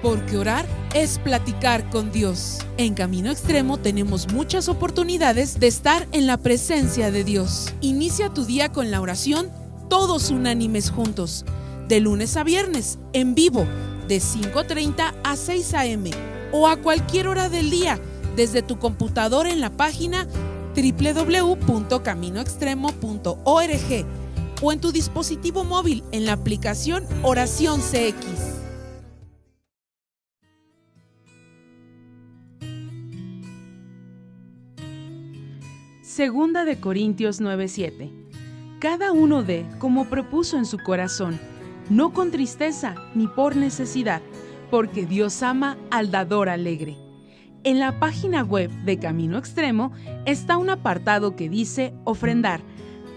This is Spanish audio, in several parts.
Porque orar es platicar con Dios. En Camino Extremo tenemos muchas oportunidades de estar en la presencia de Dios. Inicia tu día con la oración, todos unánimes juntos, de lunes a viernes, en vivo, de 5:30 a 6 a.m. o a cualquier hora del día, desde tu computadora en la página www.caminoextremo.org o en tu dispositivo móvil en la aplicación Oración CX. Segunda de Corintios 9:7. Cada uno dé como propuso en su corazón, no con tristeza ni por necesidad, porque Dios ama al dador alegre. En la página web de Camino Extremo está un apartado que dice ofrendar.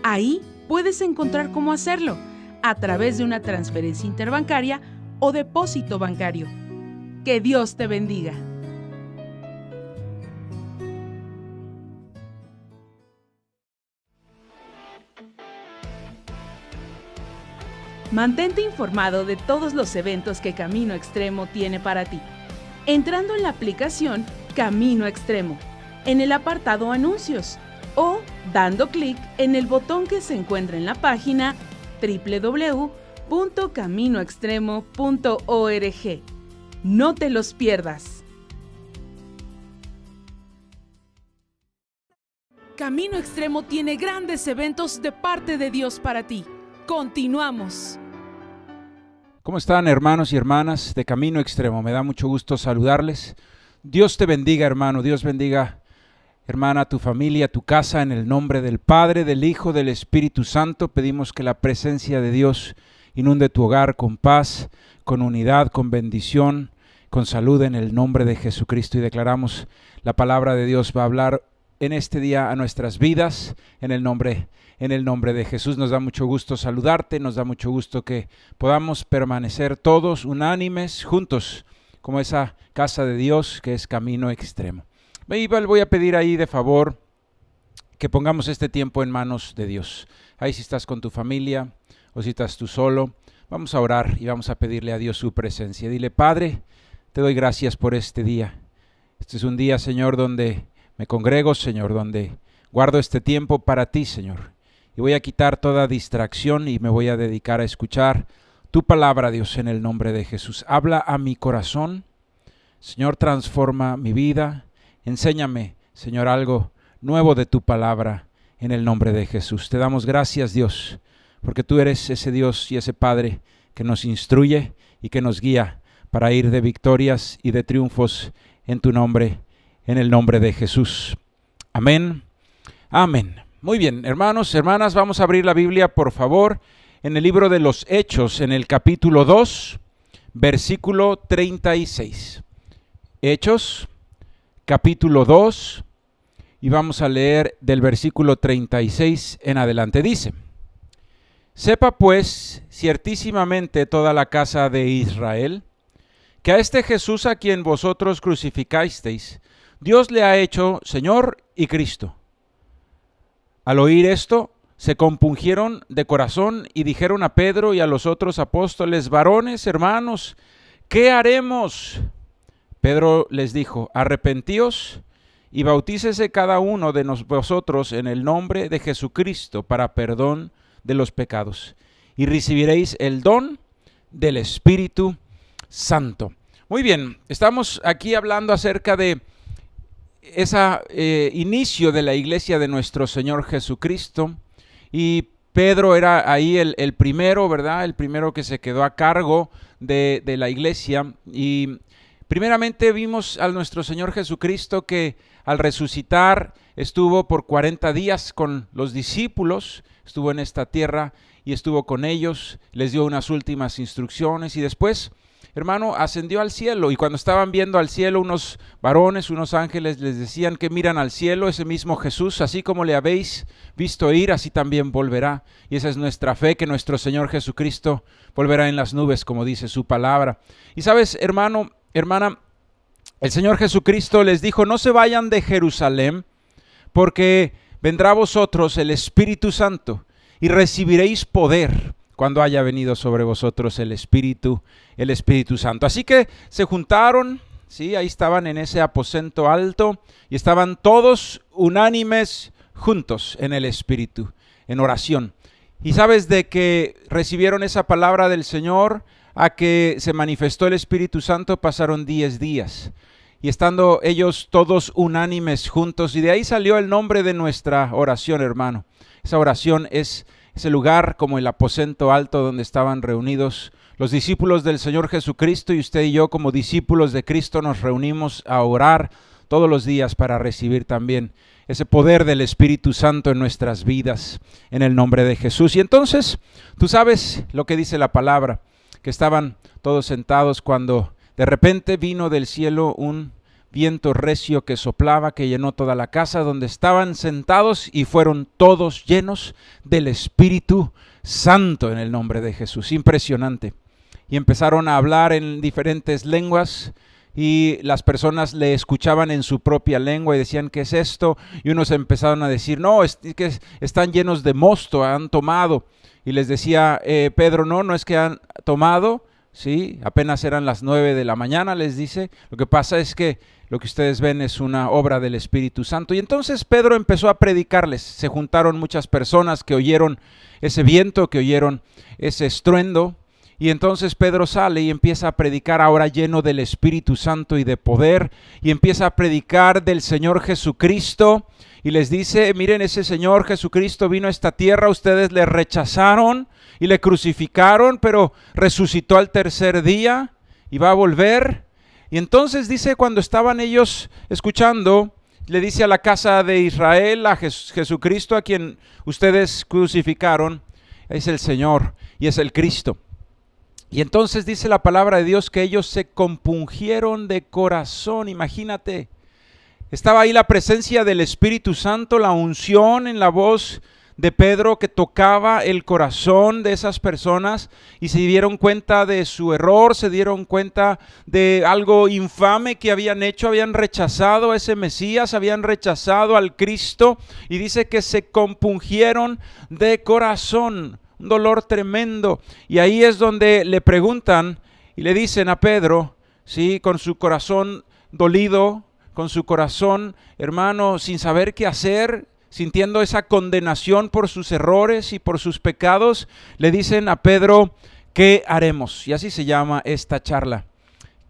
Ahí puedes encontrar cómo hacerlo, a través de una transferencia interbancaria o depósito bancario. Que Dios te bendiga. Mantente informado de todos los eventos que Camino Extremo tiene para ti, entrando en la aplicación Camino Extremo, en el apartado Anuncios, o dando clic en el botón que se encuentra en la página www.caminoextremo.org. No te los pierdas. Camino Extremo tiene grandes eventos de parte de Dios para ti. Continuamos. ¿Cómo están, hermanos y hermanas de Camino Extremo? Me da mucho gusto saludarles. Dios te bendiga, hermano. Dios bendiga, hermana, tu familia, tu casa, en el nombre del Padre, del Hijo, del Espíritu Santo. Pedimos que la presencia de Dios inunde tu hogar con paz, con unidad, con bendición, con salud en el nombre de Jesucristo. Y declaramos la palabra de Dios va a hablar en este día a nuestras vidas, en el nombre de Jesús. Nos da mucho gusto saludarte, nos da mucho gusto que podamos permanecer todos unánimes, juntos, como esa casa de Dios que es Camino Extremo. Voy a pedir ahí de favor que pongamos este tiempo en manos de Dios. Ahí si estás con tu familia o si estás tú solo, vamos a orar y vamos a pedirle a Dios su presencia. Dile: Padre, te doy gracias por este día. Este es un día, Señor, donde me congrego, Señor, donde guardo este tiempo para ti, Señor. Y voy a quitar toda distracción y me voy a dedicar a escuchar tu palabra, Dios, en el nombre de Jesús. Habla a mi corazón, Señor, transforma mi vida. Enséñame, Señor, algo nuevo de tu palabra en el nombre de Jesús. Te damos gracias, Dios, porque tú eres ese Dios y ese Padre que nos instruye y que nos guía para ir de victorias y de triunfos en tu nombre, en el nombre de Jesús. Amén. Amén. Muy bien, hermanos, hermanas, vamos a abrir la Biblia, por favor, en el libro de los Hechos, en el capítulo 2, versículo 36. Hechos, capítulo 2, y vamos a leer del versículo 36 en adelante. Dice: Sepa pues ciertísimamente toda la casa de Israel, que a este Jesús a quien vosotros crucificasteis, Dios le ha hecho Señor y Cristo. Al oír esto, se compungieron de corazón y dijeron a Pedro y a los otros apóstoles: varones, hermanos, ¿qué haremos? Pedro les dijo: arrepentíos y bautícese cada uno de vosotros en el nombre de Jesucristo para perdón de los pecados, y recibiréis el don del Espíritu Santo. Muy bien, estamos aquí hablando acerca de ese inicio de la iglesia de nuestro Señor Jesucristo, y Pedro era ahí el primero, ¿verdad? El primero que se quedó a cargo de la iglesia. Y primeramente vimos a nuestro Señor Jesucristo que al resucitar estuvo por 40 días con los discípulos, estuvo en esta tierra y estuvo con ellos, les dio unas últimas instrucciones y después, hermano, ascendió al cielo. Y cuando estaban viendo al cielo, unos varones, unos ángeles les decían que miran al cielo, ese mismo Jesús, así como le habéis visto ir, así también volverá. Y esa es nuestra fe, que nuestro Señor Jesucristo volverá en las nubes, como dice su palabra. Y sabes, hermano, hermana, el Señor Jesucristo les dijo: no se vayan de Jerusalén, porque vendrá a vosotros el Espíritu Santo y recibiréis poder cuando haya venido sobre vosotros el Espíritu Santo. Así que se juntaron, sí, ahí estaban en ese aposento alto y estaban todos unánimes juntos en el Espíritu, en oración. Y sabes, de que recibieron esa palabra del Señor a que se manifestó el Espíritu Santo pasaron 10 días. Y estando ellos todos unánimes juntos, y de ahí salió el nombre de nuestra oración, hermano. Esa oración es ese lugar como el aposento alto donde estaban reunidos los discípulos del Señor Jesucristo, y usted y yo como discípulos de Cristo nos reunimos a orar todos los días para recibir también ese poder del Espíritu Santo en nuestras vidas, en el nombre de Jesús. Y entonces, tú sabes lo que dice la palabra, que estaban todos sentados cuando de repente vino del cielo un viento recio que soplaba, que llenó toda la casa donde estaban sentados, y fueron todos llenos del Espíritu Santo en el nombre de Jesús. Impresionante. Y empezaron a hablar en diferentes lenguas, y las personas le escuchaban en su propia lengua y decían, ¿qué es esto? Y unos empezaron a decir, no, es que están llenos de mosto, han tomado. Y les decía Pedro, no es que han tomado, sí, apenas eran las 9 de la mañana, les dice. Lo que pasa es que lo que ustedes ven es una obra del Espíritu Santo. Y entonces Pedro empezó a predicarles. Se juntaron muchas personas que oyeron ese viento, que oyeron ese estruendo. Y entonces Pedro sale y empieza a predicar, ahora lleno del Espíritu Santo y de poder, y empieza a predicar del Señor Jesucristo, y les dice, miren, ese Señor Jesucristo vino a esta tierra, ustedes le rechazaron y le crucificaron, pero resucitó al tercer día y va a volver. Y entonces dice, cuando estaban ellos escuchando, le dice a la casa de Israel, a Jesucristo a quien ustedes crucificaron, es el Señor y es el Cristo. Y entonces dice la palabra de Dios que ellos se compungieron de corazón. Imagínate, estaba ahí la presencia del Espíritu Santo, la unción en la voz de Pedro que tocaba el corazón de esas personas, y se dieron cuenta de su error, se dieron cuenta de algo infame que habían hecho, habían rechazado a ese Mesías, habían rechazado al Cristo, y dice que se compungieron de corazón. Un dolor tremendo. Y ahí es donde le preguntan y le dicen a Pedro, sí, con su corazón dolido, con su corazón, hermano, sin saber qué hacer, sintiendo esa condenación por sus errores y por sus pecados, le dicen a Pedro, ¿qué haremos? Y así se llama esta charla.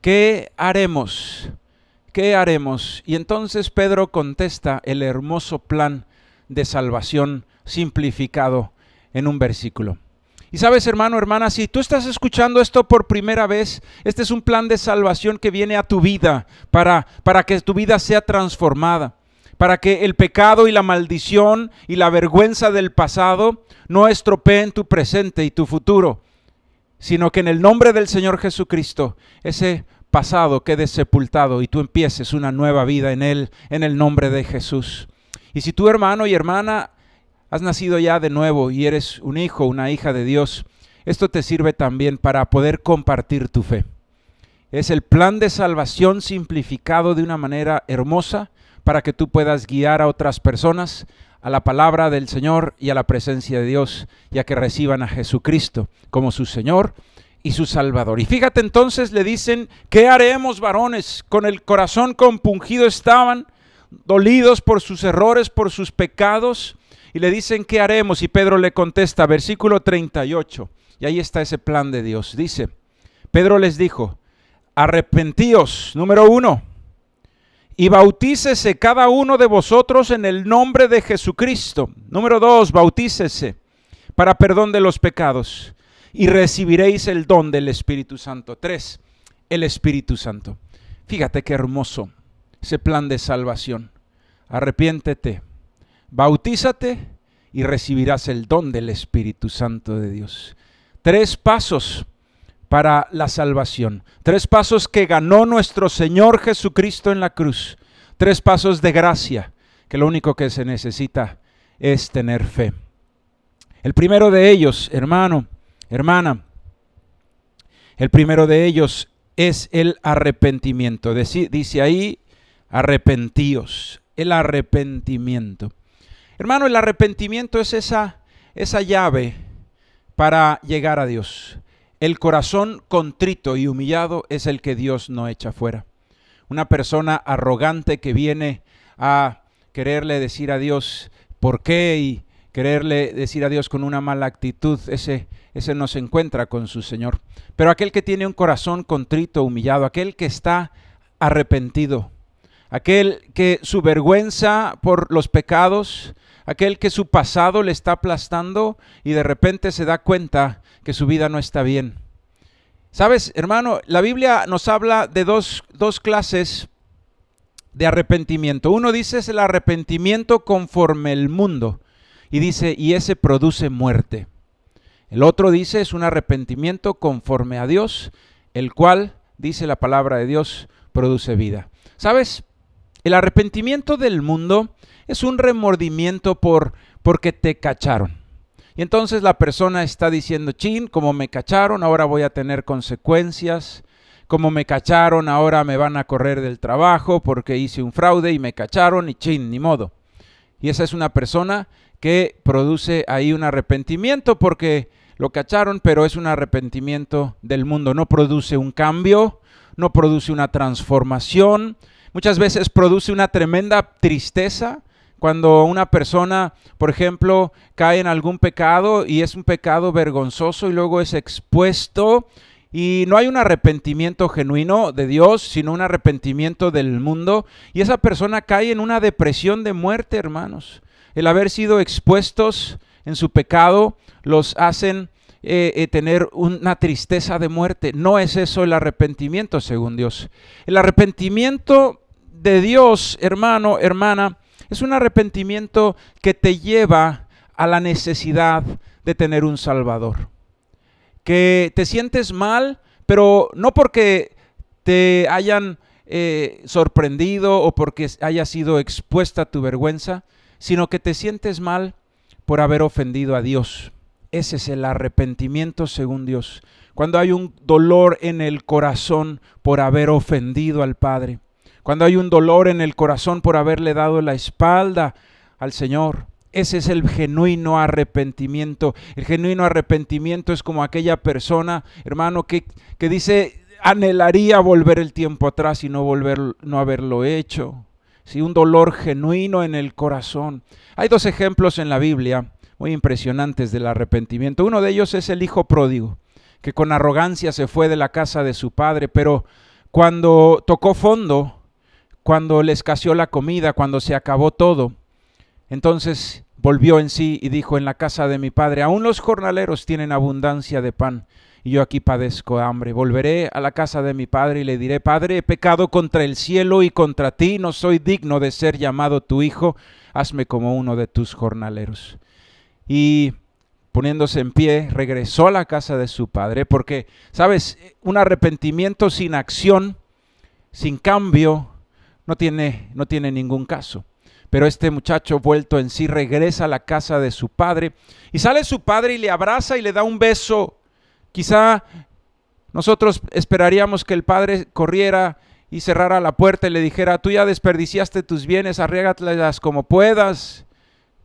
¿Qué haremos? ¿Qué haremos? Y entonces Pedro contesta el hermoso plan de salvación simplificado en un versículo. Y sabes, hermano, hermana, si tú estás escuchando esto por primera vez, este es un plan de salvación que viene a tu vida para que tu vida sea transformada, para que el pecado y la maldición y la vergüenza del pasado no estropeen tu presente y tu futuro, sino que en el nombre del Señor Jesucristo ese pasado quede sepultado y tú empieces una nueva vida en Él, en el nombre de Jesús. Y si tú, hermano y hermana, has nacido ya de nuevo y eres un hijo, una hija de Dios, esto te sirve también para poder compartir tu fe. Es el plan de salvación simplificado de una manera hermosa para que tú puedas guiar a otras personas a la palabra del Señor y a la presencia de Dios, ya que reciban a Jesucristo como su Señor y su Salvador. Y fíjate, entonces le dicen, ¿qué haremos, varones? Con el corazón compungido estaban, dolidos por sus errores, por sus pecados. Y le dicen, ¿qué haremos? Y Pedro le contesta, versículo 38, y ahí está ese plan de Dios. Dice, Pedro les dijo, arrepentíos, número 1, y bautícese cada uno de vosotros en el nombre de Jesucristo. Número 2, bautícese para perdón de los pecados, y recibiréis el don del Espíritu Santo. 3, el Espíritu Santo. Fíjate qué hermoso ese plan de salvación. Arrepiéntete, bautízate y recibirás el don del Espíritu Santo de Dios. 3 pasos para la salvación. 3 pasos que ganó nuestro Señor Jesucristo en la cruz. 3 pasos de gracia, que lo único que se necesita es tener fe. El primero de ellos, hermano, hermana, el primero de ellos es el arrepentimiento. Dice ahí, arrepentíos, el arrepentimiento. Hermano, el arrepentimiento es esa llave para llegar a Dios. El corazón contrito y humillado es el que Dios no echa fuera. Una persona arrogante que viene a quererle decir a Dios por qué y quererle decir a Dios con una mala actitud, ese no se encuentra con su Señor. Pero aquel que tiene un corazón contrito, humillado, aquel que está arrepentido, aquel que su vergüenza por los pecados, aquel que su pasado le está aplastando y de repente se da cuenta que su vida no está bien. ¿Sabes, hermano? La Biblia nos habla de dos clases de arrepentimiento. Uno dice es el arrepentimiento conforme el mundo y dice, y ese produce muerte. El otro dice es un arrepentimiento conforme a Dios, el cual, dice la palabra de Dios, produce vida. ¿Sabes? El arrepentimiento del mundo es un remordimiento porque te cacharon. Y entonces la persona está diciendo, chin, como me cacharon, ahora voy a tener consecuencias. Como me cacharon, ahora me van a correr del trabajo porque hice un fraude y me cacharon y chin, ni modo. Y esa es una persona que produce ahí un arrepentimiento porque lo cacharon, pero es un arrepentimiento del mundo. No produce un cambio, no produce una transformación. Muchas veces produce una tremenda tristeza. Cuando una persona, por ejemplo, cae en algún pecado y es un pecado vergonzoso y luego es expuesto y no hay un arrepentimiento genuino de Dios, sino un arrepentimiento del mundo, y esa persona cae en una depresión de muerte, hermanos. El haber sido expuestos en su pecado los hacen tener una tristeza de muerte. No es eso el arrepentimiento según Dios. El arrepentimiento de Dios, hermano, hermana, es un arrepentimiento que te lleva a la necesidad de tener un Salvador. Que te sientes mal, pero no porque te hayan sorprendido o porque haya sido expuesta a tu vergüenza, sino que te sientes mal por haber ofendido a Dios. Ese es el arrepentimiento según Dios. Cuando hay un dolor en el corazón por haber ofendido al Padre. Cuando hay un dolor en el corazón por haberle dado la espalda al Señor. Ese es el genuino arrepentimiento. El genuino arrepentimiento es como aquella persona, hermano, que dice, anhelaría volver el tiempo atrás y no haberlo hecho. Sí, un dolor genuino en el corazón. Hay dos ejemplos en la Biblia muy impresionantes del arrepentimiento. Uno de ellos es el hijo pródigo, que con arrogancia se fue de la casa de su padre, pero cuando tocó fondo, cuando le escaseó la comida, cuando se acabó todo, entonces volvió en sí y dijo, en la casa de mi padre, aún los jornaleros tienen abundancia de pan, y yo aquí padezco hambre. Volveré a la casa de mi padre y le diré, Padre, he pecado contra el cielo y contra ti, no soy digno de ser llamado tu hijo, hazme como uno de tus jornaleros. Y poniéndose en pie, regresó a la casa de su padre, porque, ¿sabes? Un arrepentimiento sin acción, sin cambio, no tiene ningún caso. Pero este muchacho vuelto en sí regresa a la casa de su padre y sale su padre y le abraza y le da un beso. Quizá nosotros esperaríamos que el padre corriera y cerrara la puerta y le dijera, tú ya desperdiciaste tus bienes, arrégatelas como puedas.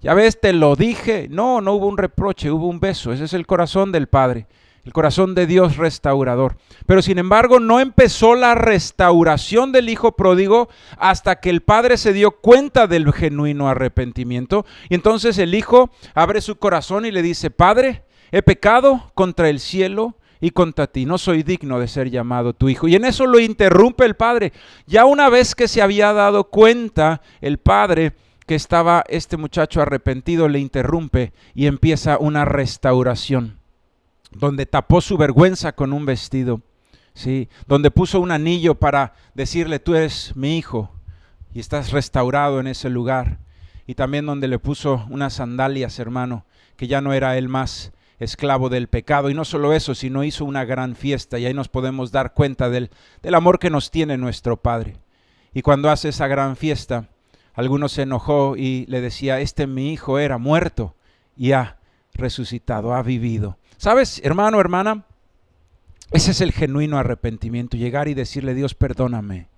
Ya ves, te lo dije. No hubo un reproche, hubo un beso. Ese es el corazón del Padre. El corazón de Dios restaurador. Pero sin embargo no empezó la restauración del hijo pródigo hasta que el padre se dio cuenta del genuino arrepentimiento. Y entonces el hijo abre su corazón y le dice, Padre, he pecado contra el cielo y contra ti. No soy digno de ser llamado tu hijo. Y en eso lo interrumpe el padre. Ya una vez que se había dado cuenta el padre que estaba este muchacho arrepentido, le interrumpe y empieza una restauración. Donde tapó su vergüenza con un vestido, ¿sí? Donde puso un anillo para decirle, tú eres mi hijo y estás restaurado en ese lugar. Y también donde le puso unas sandalias, hermano, que ya no era él más esclavo del pecado. Y no solo eso, sino hizo una gran fiesta, y ahí nos podemos dar cuenta del amor que nos tiene nuestro Padre. Y cuando hace esa gran fiesta, algunos se enojó y le decía, mi hijo era muerto y ha resucitado, ha vivido. ¿Sabes, hermano, hermana? Ese es el genuino arrepentimiento, llegar y decirle, Dios, perdóname,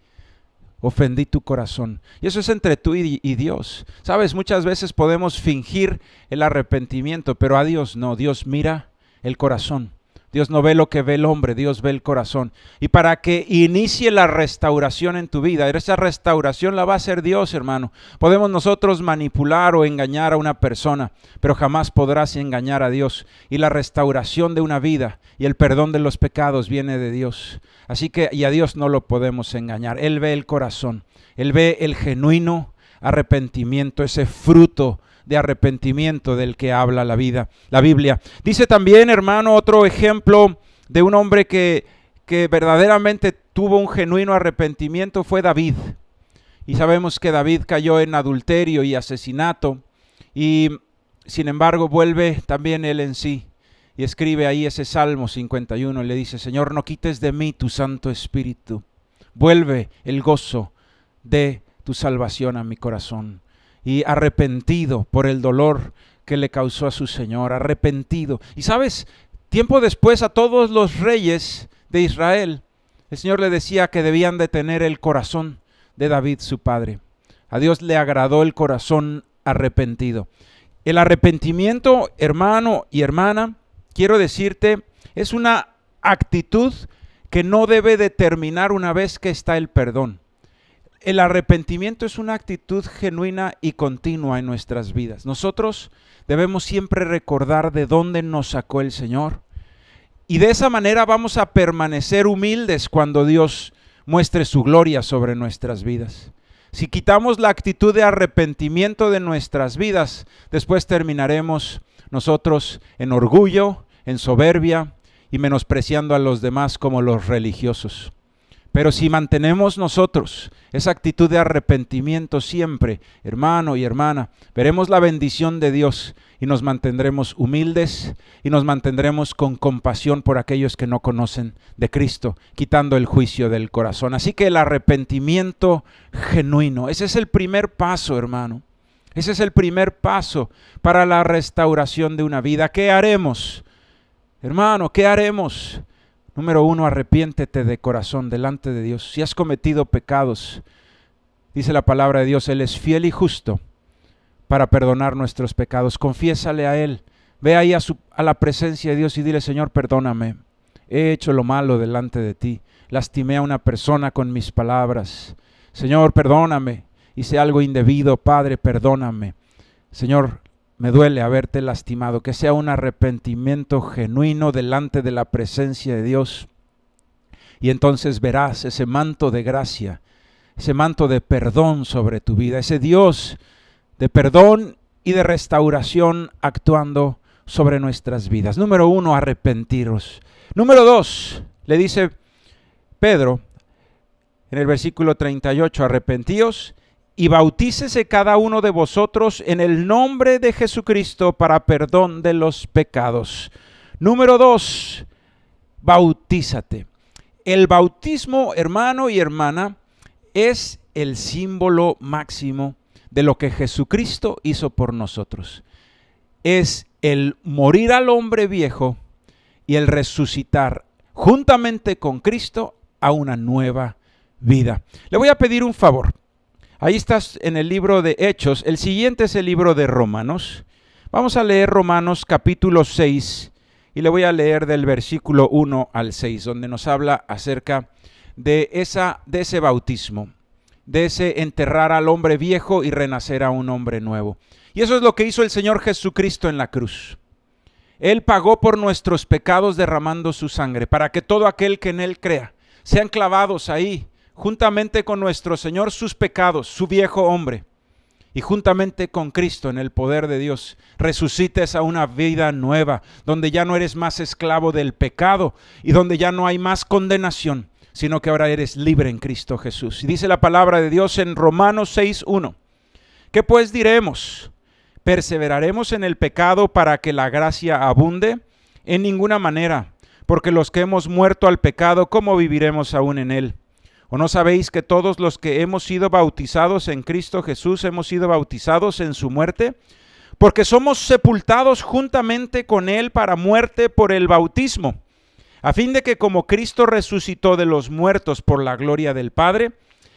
ofendí tu corazón. Y eso es entre tú y Dios. ¿Sabes? Muchas veces podemos fingir el arrepentimiento, pero a Dios no. Dios mira el corazón. Dios no ve lo que ve el hombre, Dios ve el corazón. Y para que inicie la restauración en tu vida, esa restauración la va a hacer Dios, hermano. Podemos nosotros manipular o engañar a una persona, pero jamás podrás engañar a Dios. Y la restauración de una vida y el perdón de los pecados viene de Dios. Así que, y a Dios no lo podemos engañar. Él ve el corazón, Él ve el genuino arrepentimiento, ese fruto de arrepentimiento del que habla la Biblia. Dice también, hermano, otro ejemplo de un hombre que verdaderamente tuvo un genuino arrepentimiento fue David. Y sabemos que David cayó en adulterio y asesinato, y sin embargo vuelve también él en sí y escribe ahí ese Salmo 51, le dice: Señor, no quites de mí tu Santo Espíritu, vuelve el gozo de tu salvación a mi corazón. Y arrepentido por el dolor que le causó a su Señor, arrepentido. Y sabes, tiempo después a todos los reyes de Israel, el Señor le decía que debían de tener el corazón de David su padre. A Dios le agradó el corazón arrepentido. El arrepentimiento, hermano y hermana, quiero decirte, es una actitud que no debe de terminar una vez que está el perdón. El arrepentimiento es una actitud genuina y continua en nuestras vidas. Nosotros debemos siempre recordar de dónde nos sacó el Señor. Y de esa manera vamos a permanecer humildes cuando Dios muestre su gloria sobre nuestras vidas. Si quitamos la actitud de arrepentimiento de nuestras vidas, después terminaremos nosotros en orgullo, en soberbia y menospreciando a los demás como los religiosos. Pero si mantenemos nosotros esa actitud de arrepentimiento siempre, hermano y hermana, veremos la bendición de Dios y nos mantendremos humildes y nos mantendremos con compasión por aquellos que no conocen de Cristo, quitando el juicio del corazón. Así que el arrepentimiento genuino, ese es el primer paso, hermano. Ese es el primer paso para la restauración de una vida. ¿Qué haremos? Hermano, ¿qué haremos? Número 1, arrepiéntete de corazón delante de Dios. Si has cometido pecados, dice la palabra de Dios, Él es fiel y justo para perdonar nuestros pecados. Confiésale a Él. Ve ahí a la presencia de Dios y dile: Señor, perdóname. He hecho lo malo delante de ti. Lastimé a una persona con mis palabras. Señor, perdóname. Hice algo indebido. Padre, perdóname. Señor, me duele haberte lastimado. Que sea un arrepentimiento genuino delante de la presencia de Dios. Y entonces verás ese manto de gracia, ese manto de perdón sobre tu vida, ese Dios de perdón y de restauración actuando sobre nuestras vidas. Número 1, arrepentiros. Número 2, le dice Pedro en el versículo 38, arrepentíos y bautícese cada uno de vosotros en el nombre de Jesucristo para perdón de los pecados. Número 2, bautízate. El bautismo, hermano y hermana, es el símbolo máximo de lo que Jesucristo hizo por nosotros. Es el morir al hombre viejo y el resucitar juntamente con Cristo a una nueva vida. Le voy a pedir un favor. Ahí estás en el libro de Hechos. El siguiente es el libro de Romanos. Vamos a leer Romanos capítulo 6 y le voy a leer del versículo 1 al 6, donde nos habla acerca de ese bautismo, de ese enterrar al hombre viejo y renacer a un hombre nuevo. Y eso es lo que hizo el Señor Jesucristo en la cruz. Él pagó por nuestros pecados derramando su sangre, para que todo aquel que en Él crea sean clavados ahí, juntamente con nuestro Señor, sus pecados, su viejo hombre, y juntamente con Cristo en el poder de Dios, resucites a una vida nueva, donde ya no eres más esclavo del pecado y donde ya no hay más condenación, sino que ahora eres libre en Cristo Jesús. Y dice la palabra de Dios en Romanos 6:1, ¿qué pues diremos? ¿Perseveraremos en el pecado para que la gracia abunde? En ninguna manera, porque los que hemos muerto al pecado, ¿cómo viviremos aún en él? ¿O no sabéis que todos los que hemos sido bautizados en Cristo Jesús hemos sido bautizados en su muerte? Porque somos sepultados juntamente con Él para muerte por el bautismo, a fin de que como Cristo resucitó de los muertos por la gloria del Padre,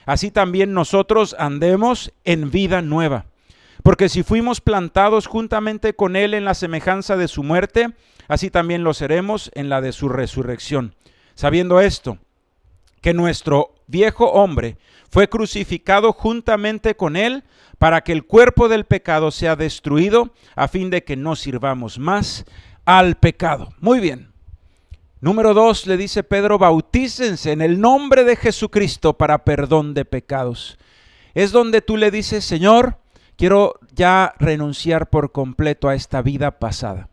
así también nosotros andemos en vida nueva. Porque si fuimos plantados juntamente con Él en la semejanza de su muerte, así también lo seremos en la de su resurrección. Sabiendo esto, que nuestro viejo hombre fue crucificado juntamente con Él para que el cuerpo del pecado sea destruido, a fin de que no sirvamos más al pecado. Muy bien. Número 2, le dice Pedro, bautícense en el nombre de Jesucristo para perdón de pecados. Es donde tú le dices, Señor, quiero ya renunciar por completo a esta vida pasada.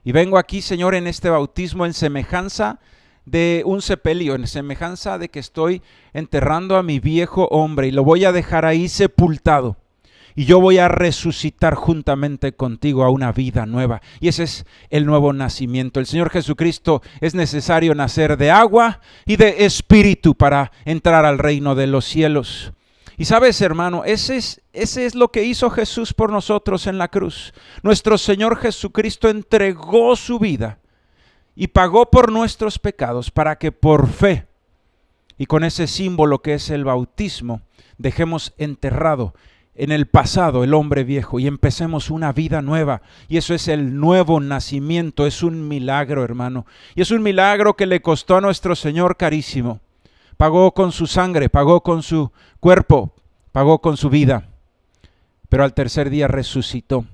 Y vengo aquí, Señor, en este bautismo en semejanza de un sepelio, en semejanza de que estoy enterrando a mi viejo hombre y lo voy a dejar ahí sepultado. Y yo voy a resucitar juntamente contigo a una vida nueva. Y ese es el nuevo nacimiento. El Señor Jesucristo es necesario nacer de agua y de espíritu para entrar al reino de los cielos. Y sabes, hermano, ese es lo que hizo Jesús por nosotros en la cruz. Nuestro Señor Jesucristo entregó su vida y pagó por nuestros pecados para que por fe y con ese símbolo que es el bautismo dejemos enterrado en el pasado el hombre viejo y empecemos una vida nueva. Y eso es el nuevo nacimiento. Es un milagro, hermano. Y es un milagro que le costó a nuestro Señor carísimo. Pagó con su sangre, pagó con su cuerpo, pagó con su vida. Pero al tercer día resucitó.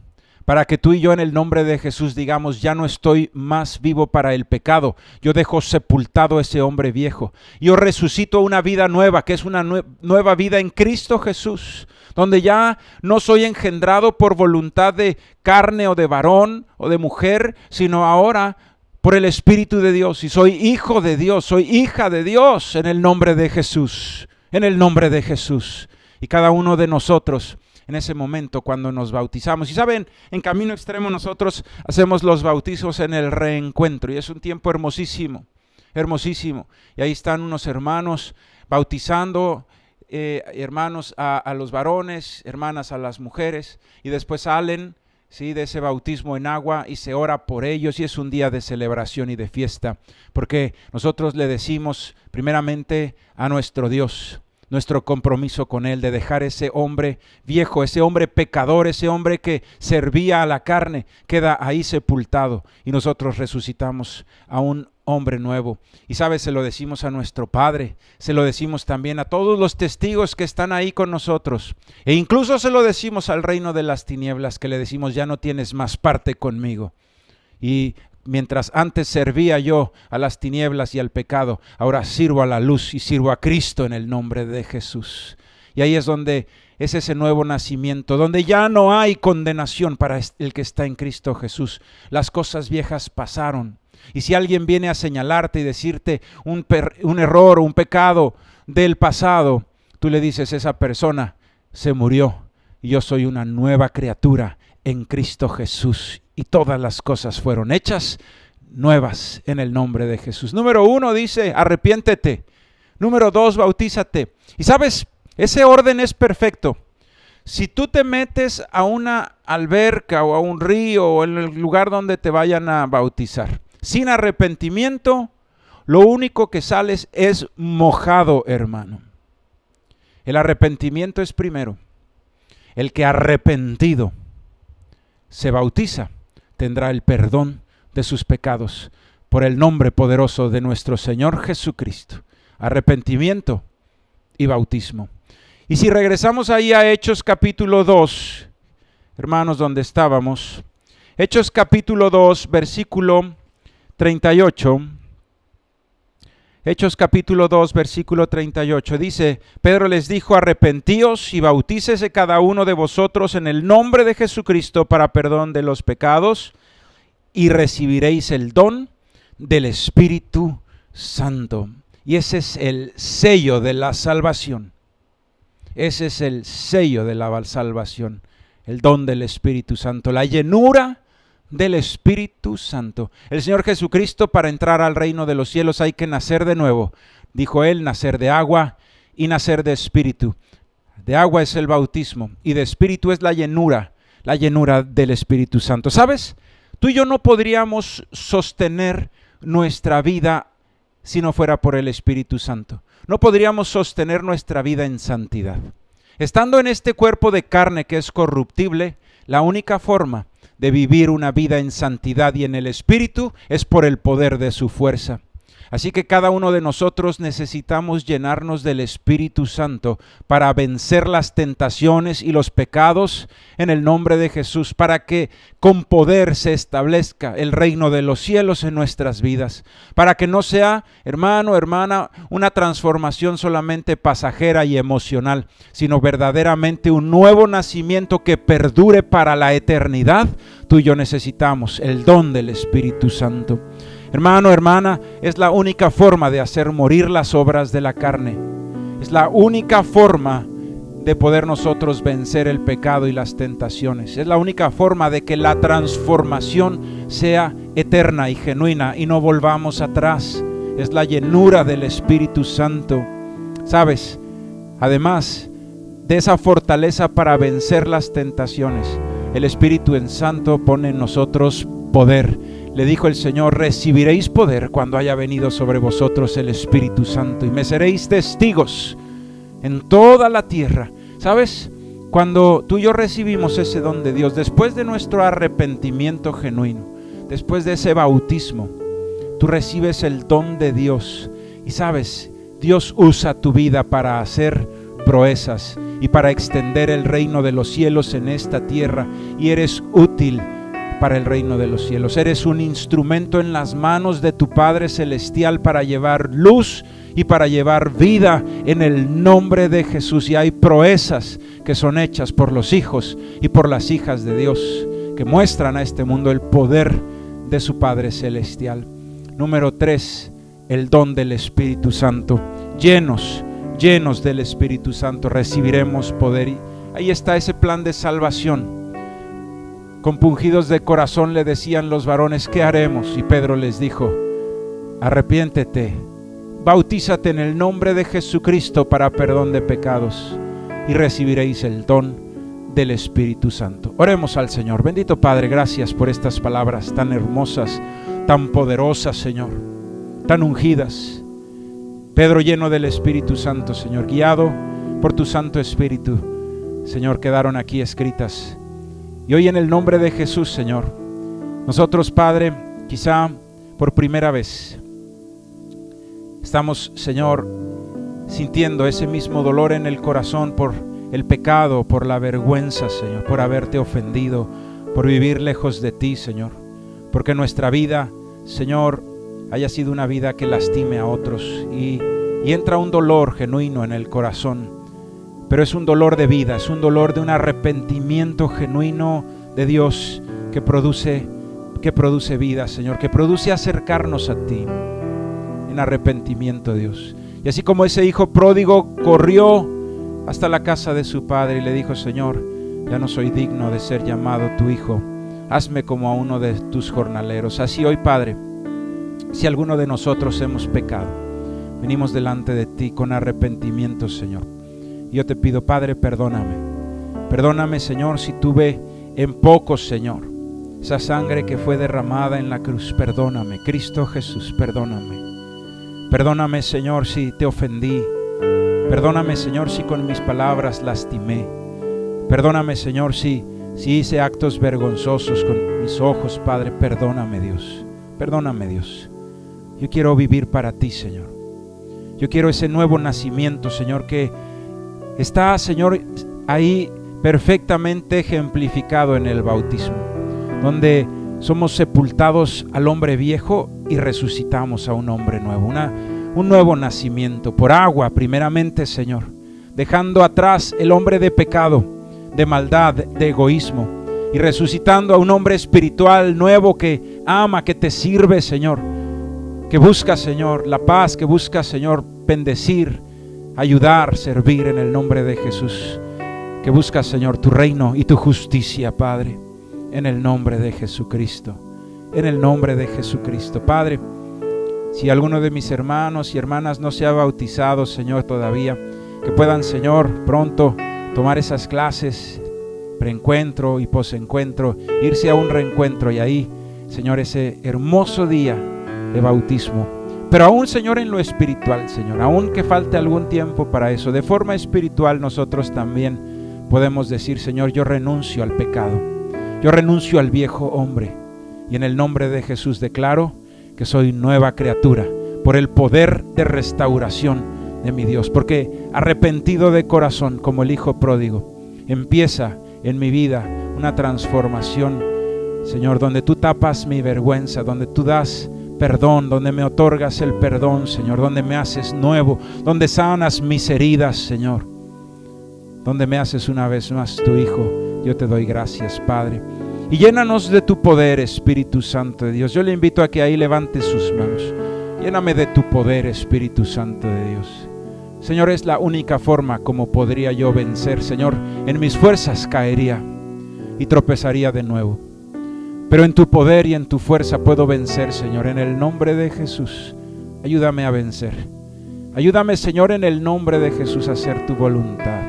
Para que tú y yo en el nombre de Jesús digamos, ya no estoy más vivo para el pecado. Yo dejo sepultado ese hombre viejo. Yo resucito una vida nueva, que es una nueva vida en Cristo Jesús. Donde ya no soy engendrado por voluntad de carne o de varón o de mujer, sino ahora por el Espíritu de Dios. Y soy hijo de Dios, soy hija de Dios en el nombre de Jesús. En el nombre de Jesús. Y cada uno de nosotros en ese momento cuando nos bautizamos. Y saben, en Camino Extremo nosotros hacemos los bautizos en el reencuentro. Y es un tiempo hermosísimo, hermosísimo. Y ahí están unos hermanos bautizando, hermanos a los varones, hermanas a las mujeres. Y después salen, ¿sí?, de ese bautismo en agua y se ora por ellos. Y es un día de celebración y de fiesta. Porque nosotros le decimos primeramente a nuestro Dios, nuestro compromiso con Él, de dejar ese hombre viejo, ese hombre pecador, ese hombre que servía a la carne, queda ahí sepultado y nosotros resucitamos a un hombre nuevo. Y sabes, se lo decimos a nuestro Padre, se lo decimos también a todos los testigos que están ahí con nosotros, e incluso se lo decimos al reino de las tinieblas, que le decimos, ya no tienes más parte conmigo. Y mientras antes servía yo a las tinieblas y al pecado, ahora sirvo a la luz y sirvo a Cristo en el nombre de Jesús. Y ahí es donde es ese nuevo nacimiento, donde ya no hay condenación para el que está en Cristo Jesús. Las cosas viejas pasaron. Y si alguien viene a señalarte y decirte un error o un pecado del pasado, tú le dices, esa persona se murió y yo soy una nueva criatura en Cristo Jesús. Y todas las cosas fueron hechas nuevas en el nombre de Jesús. Número 1 dice, arrepiéntete. Número 2, bautízate. Y sabes, ese orden es perfecto. Si tú te metes a una alberca o a un río o en el lugar donde te vayan a bautizar, sin arrepentimiento, lo único que sales es mojado, hermano. El arrepentimiento es primero. El que arrepentido se bautiza tendrá el perdón de sus pecados por el nombre poderoso de nuestro Señor Jesucristo. Arrepentimiento y bautismo. Y si regresamos ahí a Hechos capítulo 2, hermanos, donde estábamos, Hechos capítulo 2, versículo 38, Hechos capítulo 2, versículo 38, dice, Pedro les dijo, arrepentíos y bautícese cada uno de vosotros en el nombre de Jesucristo para perdón de los pecados y recibiréis el don del Espíritu Santo. Y ese es el sello de la salvación. Ese es el sello de la salvación, el don del Espíritu Santo, la llenura del Espíritu Santo. El Señor Jesucristo, para entrar al reino de los cielos hay que nacer de nuevo. Dijo Él, nacer de agua y nacer de Espíritu. De agua es el bautismo y de Espíritu es la llenura del Espíritu Santo. ¿Sabes? Tú y yo no podríamos sostener nuestra vida si no fuera por el Espíritu Santo. No podríamos sostener nuestra vida en santidad. Estando en este cuerpo de carne que es corruptible, la única forma de vivir una vida en santidad y en el Espíritu es por el poder de su fuerza. Así que cada uno de nosotros necesitamos llenarnos del Espíritu Santo para vencer las tentaciones y los pecados en el nombre de Jesús, para que con poder se establezca el reino de los cielos en nuestras vidas, para que no sea, hermano, hermana, una transformación solamente pasajera y emocional, sino verdaderamente un nuevo nacimiento que perdure para la eternidad. Tú y yo necesitamos el don del Espíritu Santo. Hermano, hermana, es la única forma de hacer morir las obras de la carne. Es la única forma de poder nosotros vencer el pecado y las tentaciones. Es la única forma de que la transformación sea eterna y genuina y no volvamos atrás. Es la llenura del Espíritu Santo. ¿Sabes? Además de esa fortaleza para vencer las tentaciones, el Espíritu Santo pone en nosotros poder. Le dijo el Señor: recibiréis poder cuando haya venido sobre vosotros el Espíritu Santo y me seréis testigos en toda la tierra. ¿Sabes? Cuando tú y yo recibimos ese don de Dios, después de nuestro arrepentimiento genuino, después de ese bautismo, tú recibes el don de Dios. Y sabes, Dios usa tu vida para hacer proezas y para extender el reino de los cielos en esta tierra, y eres útil para el reino de los cielos. Eres un instrumento en las manos de tu Padre Celestial para llevar luz y para llevar vida en el nombre de Jesús. Y hay proezas que son hechas por los hijos y por las hijas de Dios, que muestran a este mundo el poder de su Padre Celestial. Número 3, el don del Espíritu Santo. Llenos del Espíritu Santo recibiremos poder. Y ahí está ese plan de salvación. Compungidos de corazón le decían los varones: ¿qué haremos? Y Pedro les dijo: arrepiéntete, bautízate en el nombre de Jesucristo para perdón de pecados y recibiréis el don del Espíritu Santo. Oremos al Señor. Bendito Padre, gracias por estas palabras tan hermosas, tan poderosas, Señor, tan ungidas. Pedro lleno del Espíritu Santo, Señor, guiado por tu Santo Espíritu, Señor, quedaron aquí escritas. Y hoy en el nombre de Jesús, Señor, nosotros, Padre, quizá por primera vez estamos, Señor, sintiendo ese mismo dolor en el corazón por el pecado, por la vergüenza, Señor, por haberte ofendido, por vivir lejos de ti, Señor, porque nuestra vida, Señor, haya sido una vida que lastime a otros, y entra un dolor genuino en el corazón. Pero es un dolor de vida, es un dolor de un arrepentimiento genuino de Dios que produce vida, Señor, que produce acercarnos a ti en arrepentimiento, Dios. Y así como ese hijo pródigo corrió hasta la casa de su padre y le dijo: Señor, ya no soy digno de ser llamado tu hijo, hazme como a uno de tus jornaleros. Así hoy, Padre, si alguno de nosotros hemos pecado, venimos delante de ti con arrepentimiento, Señor. Yo te pido, Padre, perdóname, Señor, si tuve en poco, Señor, esa sangre que fue derramada en la cruz. Perdóname, Cristo Jesús, perdóname, Señor, si te ofendí. Perdóname, Señor, si con mis palabras lastimé. Perdóname, Señor, si hice actos vergonzosos con mis ojos, Padre. Perdóname, Dios. Yo quiero vivir para ti, Señor. Yo quiero ese nuevo nacimiento, Señor, que está, Señor, ahí perfectamente ejemplificado en el bautismo, donde somos sepultados al hombre viejo y resucitamos a un hombre nuevo, un nuevo nacimiento por agua primeramente, Señor, dejando atrás el hombre de pecado, de maldad, de egoísmo, y resucitando a un hombre espiritual nuevo que ama, que te sirve, Señor, que busca, Señor, la paz, que busca, Señor, bendecir, ayudar, servir en el nombre de Jesús, que busca, Señor, tu reino y tu justicia, Padre, en el nombre de Jesucristo, Padre. Si alguno de mis hermanos y hermanas no se ha bautizado, Señor, todavía, que puedan, Señor, pronto tomar esas clases, preencuentro y posencuentro, irse a un reencuentro, y ahí, Señor, ese hermoso día de bautismo, Pero aún, Señor, en lo espiritual, Señor, aún que falte algún tiempo para eso, de forma espiritual nosotros también podemos decir, Señor, yo renuncio al pecado, yo renuncio al viejo hombre, y en el nombre de Jesús declaro que soy nueva criatura por el poder de restauración de mi Dios, porque arrepentido de corazón como el hijo pródigo, empieza en mi vida una transformación, Señor, donde tú tapas mi vergüenza, donde tú das perdón, donde me otorgas el perdón, Señor, donde me haces nuevo, donde sanas mis heridas, Señor, donde me haces una vez más tu hijo. Yo te doy gracias, Padre, y llénanos de tu poder, Espíritu Santo de Dios. Yo le invito a que ahí levante sus manos. Lléname de tu poder, Espíritu Santo de Dios. Señor, es la única forma como podría yo vencer, Señor. En mis fuerzas caería y tropezaría de nuevo, pero en tu poder y en tu fuerza puedo vencer, Señor, en el nombre de Jesús. Ayúdame a vencer. Ayúdame, Señor, en el nombre de Jesús a hacer tu voluntad.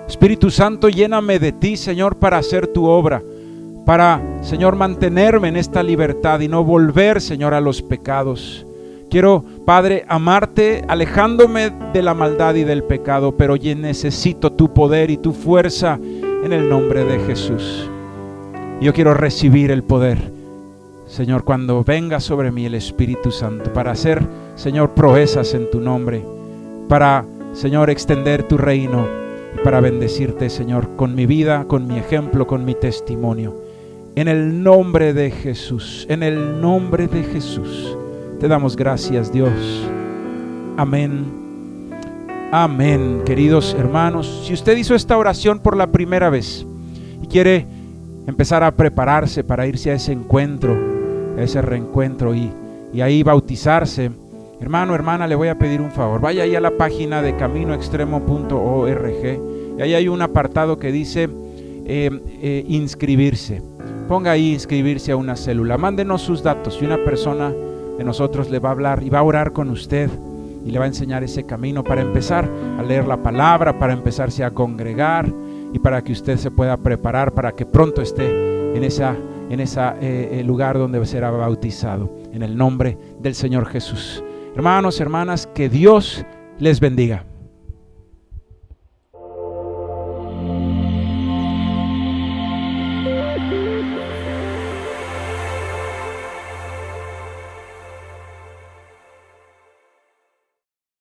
Espíritu Santo, lléname de ti, Señor, para hacer tu obra, para, Señor, mantenerme en esta libertad y no volver, Señor, a los pecados. Quiero, Padre, amarte alejándome de la maldad y del pecado, pero yo necesito tu poder y tu fuerza en el nombre de Jesús. Yo quiero recibir el poder, Señor, cuando venga sobre mí el Espíritu Santo, para hacer, Señor, proezas en tu nombre, para, Señor, extender tu reino y para bendecirte, Señor, con mi vida, con mi ejemplo, con mi testimonio. En el nombre de Jesús, en el nombre de Jesús, te damos gracias, Dios. Amén. Amén. Queridos hermanos, si usted hizo esta oración por la primera vez y quiere empezar a prepararse para irse a ese encuentro, a ese reencuentro y ahí bautizarse, hermano, hermana, le voy a pedir un favor. Vaya ahí a la página de caminoextremo.org y ahí hay un apartado que dice inscribirse. Ponga ahí inscribirse a una célula. Mándenos sus datos y una persona de nosotros le va a hablar y va a orar con usted y le va a enseñar ese camino para empezar a leer la palabra, para empezarse a congregar y para que usted se pueda preparar para que pronto esté en ese lugar donde será bautizado, en el nombre del Señor Jesús. Hermanos, hermanas, que Dios les bendiga.